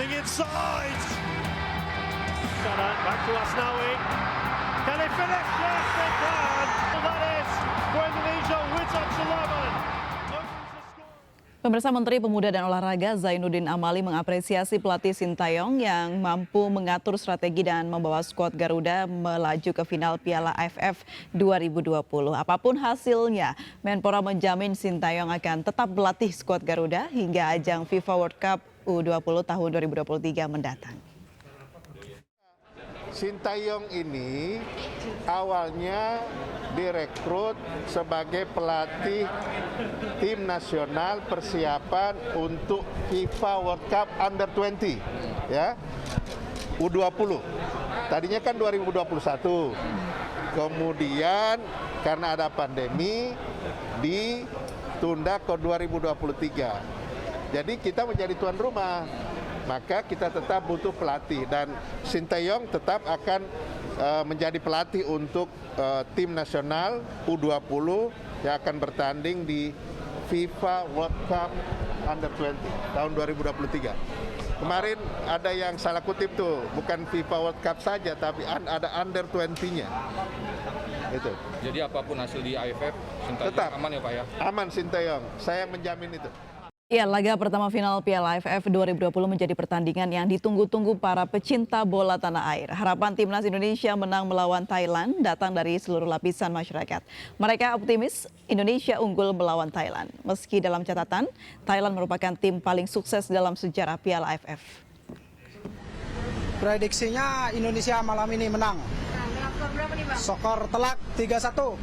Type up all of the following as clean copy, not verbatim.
going inside. Salah back to Asnawi. Can they finish? Yes, they can. Well, that is for Indonesia with touch 11. Pemirsa, Menteri Pemuda dan Olahraga Zainuddin Amali mengapresiasi pelatih Sintayong yang mampu mengatur strategi dan membawa skuad Garuda melaju ke final Piala AFF 2020. Apapun hasilnya, Menpora menjamin Sintayong akan tetap melatih skuad Garuda hingga ajang FIFA World Cup U20 tahun 2023 mendatang. Sintayong ini awalnya direkrut sebagai pelatih tim nasional persiapan untuk FIFA World Cup Under 20 ya. U20. Tadinya kan 2021. Kemudian karena ada pandemi ditunda ke 2023. Jadi kita menjadi tuan rumah. Maka kita tetap butuh pelatih dan Sintayong tetap akan menjadi pelatih untuk tim nasional U20 yang akan bertanding di FIFA World Cup Under 20 tahun 2023. Kemarin ada yang salah kutip tuh, bukan FIFA World Cup saja tapi ada Under 20-nya. Itu. Jadi apapun hasil di AFF, Sintayong tetap aman ya Pak ya? Aman Sintayong, saya menjamin itu. Ya, laga pertama final Piala AFF 2020 menjadi pertandingan yang ditunggu-tunggu para pecinta bola tanah air. Harapan timnas Indonesia menang melawan Thailand datang dari seluruh lapisan masyarakat. Mereka optimis Indonesia unggul melawan Thailand. Meski dalam catatan, Thailand merupakan tim paling sukses dalam sejarah Piala AFF. Prediksinya Indonesia malam ini menang. Skor berapa nih Bang? Skor telak 3-1.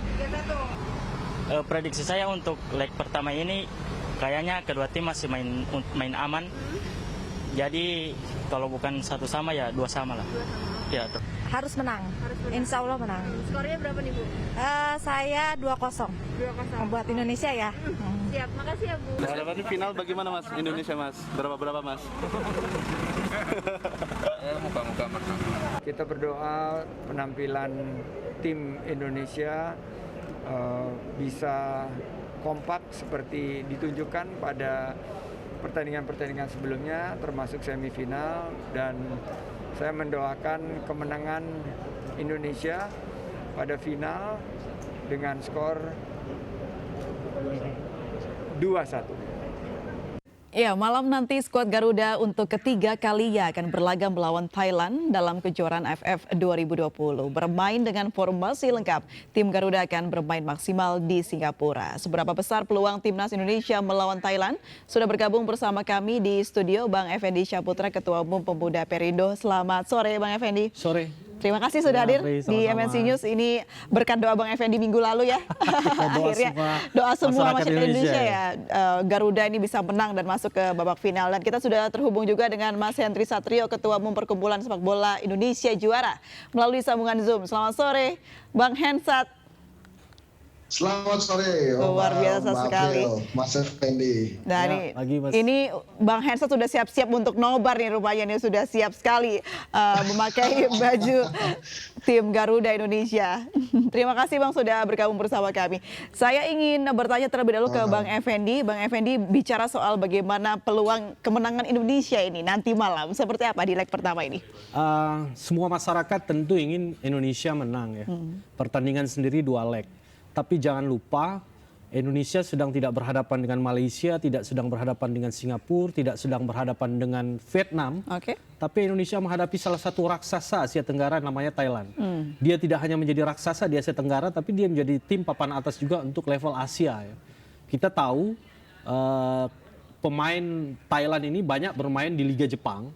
3-1. Prediksi saya untuk leg pertama ini kayaknya kedua tim masih main aman. Jadi kalau bukan 1 sama ya 2 sama lah. Ya, harus menang. Insya Allah menang. Skornya berapa nih Bu? Saya 2-0. 2-0. Buat Indonesia ya. Siap, makasih ya Bu. Harapan final bagaimana Mas? Indonesia Mas? Berapa Mas? Muka-muka menang. Kita berdoa penampilan tim Indonesia bisa kompak seperti ditunjukkan pada pertandingan-pertandingan sebelumnya termasuk semifinal, dan saya mendoakan kemenangan Indonesia pada final dengan skor 2-1. Ya, malam nanti skuad Garuda untuk ketiga kalinya akan berlaga melawan Thailand dalam kejuaraan AFF 2020. Bermain dengan formasi lengkap, tim Garuda akan bermain maksimal di Singapura. Seberapa besar peluang timnas Indonesia melawan Thailand? Sudah bergabung bersama kami di studio Bang Effendi Syaputra, Ketua Umum Pemuda Perindo. Selamat sore Bang Effendi. Sore. Terima kasih sudah hadir di MNC News. Ini berkat doa Bang Effendi minggu lalu ya. Akhirnya doa semua masyarakat Indonesia ya. Garuda ini bisa menang dan masuk ke babak final. Dan kita sudah terhubung juga dengan Mas Hendri Satrio, Ketua Umum Perkumpulan Sepak Bola Indonesia Juara, melalui sambungan Zoom. Selamat sore Bang Hensat. Selamat sore, luar biasa sekali, Mas Effendi. Nah ini Bang Hensat sudah siap-siap untuk nobar nih rupanya, nih sudah siap sekali memakai baju tim Garuda Indonesia. Terima kasih Bang sudah bergabung bersama kami. Saya ingin bertanya terlebih dahulu ke Bang Effendi. Bang Effendi bicara soal bagaimana peluang kemenangan Indonesia ini nanti malam, seperti apa di leg pertama ini? Semua masyarakat tentu ingin Indonesia menang ya. Pertandingan sendiri 2 leg. Tapi jangan lupa Indonesia sedang tidak berhadapan dengan Malaysia, tidak sedang berhadapan dengan Singapura, tidak sedang berhadapan dengan Vietnam. Tapi Indonesia menghadapi salah satu raksasa Asia Tenggara namanya Thailand. Dia tidak hanya menjadi raksasa di Asia Tenggara, tapi dia menjadi tim papan atas juga untuk level Asia. Ya. Kita tahu pemain Thailand ini banyak bermain di Liga Jepang.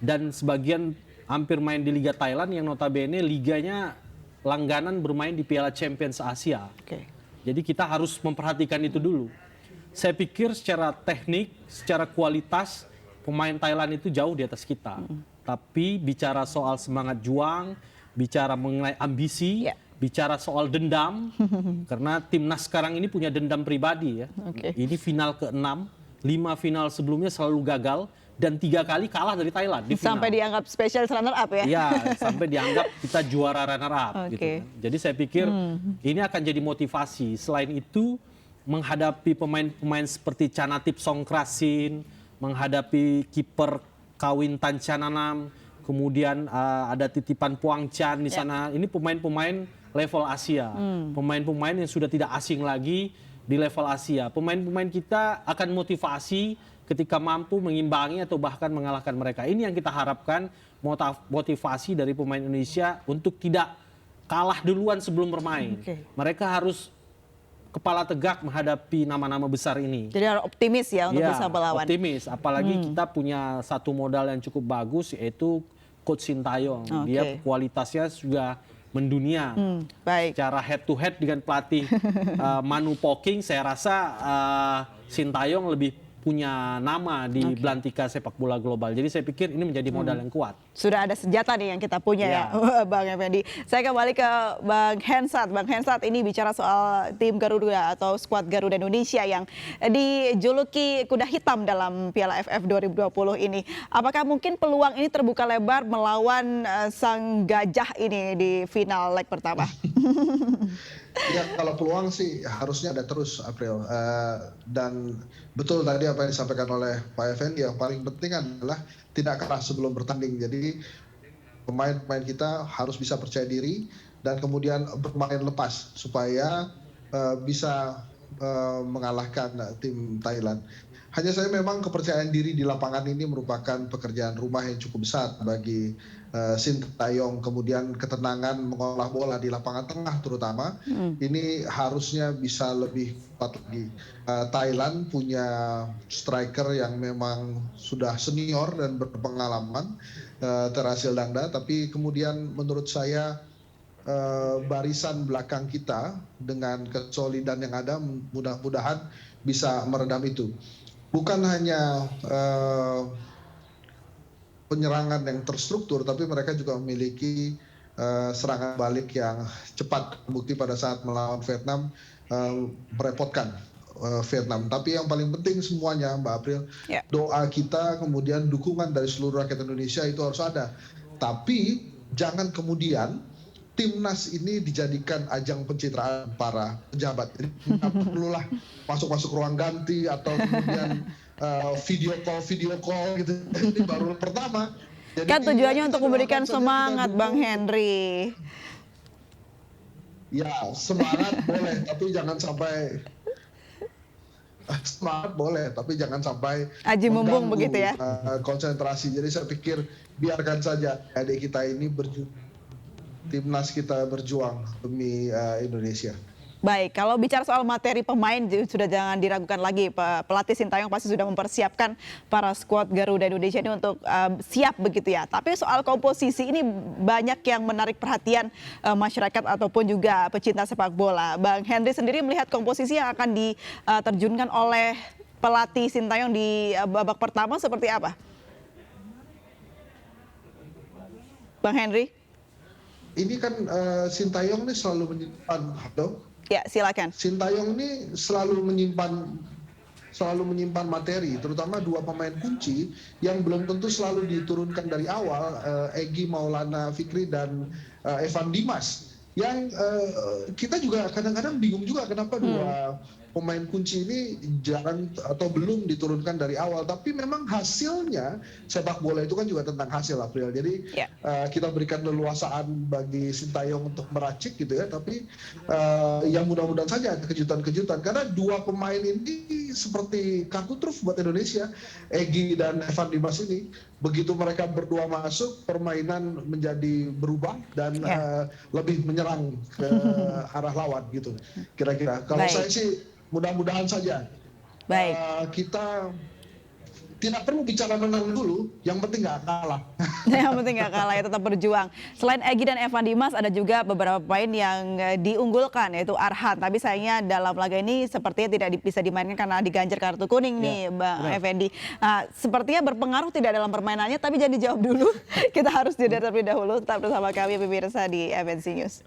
Dan sebagian hampir main di Liga Thailand yang notabene liganya langganan bermain di Piala Champions Asia. Jadi kita harus memperhatikan itu dulu. Saya pikir secara teknik, secara kualitas pemain Thailand itu jauh di atas kita. Tapi bicara soal semangat juang, bicara mengenai ambisi, bicara soal dendam, karena timnas sekarang ini punya dendam pribadi ya. Ini final ke-6, 5 final sebelumnya selalu gagal. Dan 3 kali kalah dari Thailand di final. Sampai dianggap special runner up ya? Iya, sampai dianggap kita juara runner up. Gitu. Jadi saya pikir ini akan jadi motivasi. Selain itu, menghadapi pemain-pemain seperti Chanatip Songkrasin, menghadapi kiper Kawin Tancananam, kemudian ada titipan Puang Chan di sana. Ini pemain-pemain level Asia, pemain-pemain yang sudah tidak asing lagi di level Asia. Pemain-pemain kita akan motivasi ketika mampu mengimbangi atau bahkan mengalahkan mereka. Ini yang kita harapkan, motivasi dari pemain Indonesia untuk tidak kalah duluan sebelum bermain. Mereka harus kepala tegak menghadapi nama-nama besar ini. Jadi harus optimis ya untuk bisa melawan. Optimis, apalagi kita punya satu modal yang cukup bagus, yaitu Coach Sintayong. Dia kualitasnya sudah mendunia. Baik. Secara head to head dengan pelatih Manu Poking, saya rasa Sintayong lebih punya nama di belantika sepak bola global. Jadi saya pikir ini menjadi modal yang kuat. Sudah ada senjata nih yang kita punya ya, Bang Effendi. Saya kembali ke Bang Hensat. Bang Hensat, ini bicara soal tim Garuda atau skuad Garuda Indonesia yang dijuluki kuda hitam dalam Piala AFF 2020 ini. Apakah mungkin peluang ini terbuka lebar melawan sang gajah ini di final leg pertama? Ya, kalau peluang sih harusnya ada terus, April. Dan betul tadi apa yang disampaikan oleh Pak Effendi, yang paling penting adalah tidak kalah sebelum bertanding. Jadi pemain-pemain kita harus bisa percaya diri dan kemudian bermain lepas supaya bisa mengalahkan tim Thailand. Hanya saja memang kepercayaan diri di lapangan ini merupakan pekerjaan rumah yang cukup besar bagi Sintayong, kemudian ketenangan mengolah bola di lapangan tengah terutama, ini harusnya bisa lebih kuat lagi. Thailand punya striker yang memang sudah senior dan berpengalaman, Terasil Dangda, tapi kemudian menurut saya barisan belakang kita dengan kesolidan yang ada mudah-mudahan bisa meredam itu. Bukan hanya penyerangan yang terstruktur, tapi mereka juga memiliki serangan balik yang cepat. Bukti pada saat melawan Vietnam merepotkan Vietnam. Tapi yang paling penting semuanya, Mbak April, doa kita, kemudian dukungan dari seluruh rakyat Indonesia itu harus ada. Tapi jangan kemudian timnas ini dijadikan ajang pencitraan para pejabat. Jadi nggak perlulah masuk-masuk ruang ganti atau kemudian video call gitu. Ini baru pertama. Jadi kan tujuannya untuk memberikan semangat, Bang Henry. Ya, semangat boleh, tapi jangan sampai aji mumpung begitu ya. Konsentrasi. Jadi saya pikir biarkan saja adik kita ini timnas kita berjuang demi Indonesia. Baik, kalau bicara soal materi pemain sudah jangan diragukan lagi. Pelatih Sintayong pasti sudah mempersiapkan para skuad Garuda Indonesia ini untuk siap begitu ya. Tapi soal komposisi ini banyak yang menarik perhatian masyarakat ataupun juga pecinta sepak bola. Bang Henry sendiri melihat komposisi yang akan diterjunkan oleh pelatih Sintayong di babak pertama seperti apa? Bang Henry? Ini kan Sintayong ini selalu menyimpan, ya silakan. Sintayong ini selalu menyimpan materi, terutama dua pemain kunci yang belum tentu selalu diturunkan dari awal, Egy Maulana Fikri dan Evan Dimas. Yang kita juga kadang-kadang bingung juga kenapa dua pemain kunci ini jarang atau belum diturunkan dari awal. Tapi memang hasilnya sepak bola itu kan juga tentang hasil, April. Jadi kita berikan leluasaan bagi Sintayong untuk meracik gitu ya. Tapi yang mudah-mudahan saja ada kejutan-kejutan. Karena dua pemain ini seperti kartu truf buat Indonesia. Egy dan Evan Dimas ini. Begitu mereka berdua masuk, permainan menjadi berubah dan lebih menyerang ke arah lawan gitu. Kira-kira. Kalau saya sih mudah-mudahan saja. Baik. Kita tidak perlu bicara menang dulu, yang penting nggak kalah. Yang penting nggak kalah ya, tetap berjuang. Selain Egy dan Evan Dimas, ada juga beberapa pemain yang diunggulkan, yaitu Arhan. Tapi sayangnya dalam laga ini sepertinya tidak bisa dimainkan karena diganjar kartu kuning nih, Bang Effendi. Nah, sepertinya berpengaruh tidak dalam permainannya, tapi jangan dijawab dulu. Kita harus jeda terlebih dahulu. Tetap bersama kami pemirsa di FNC News.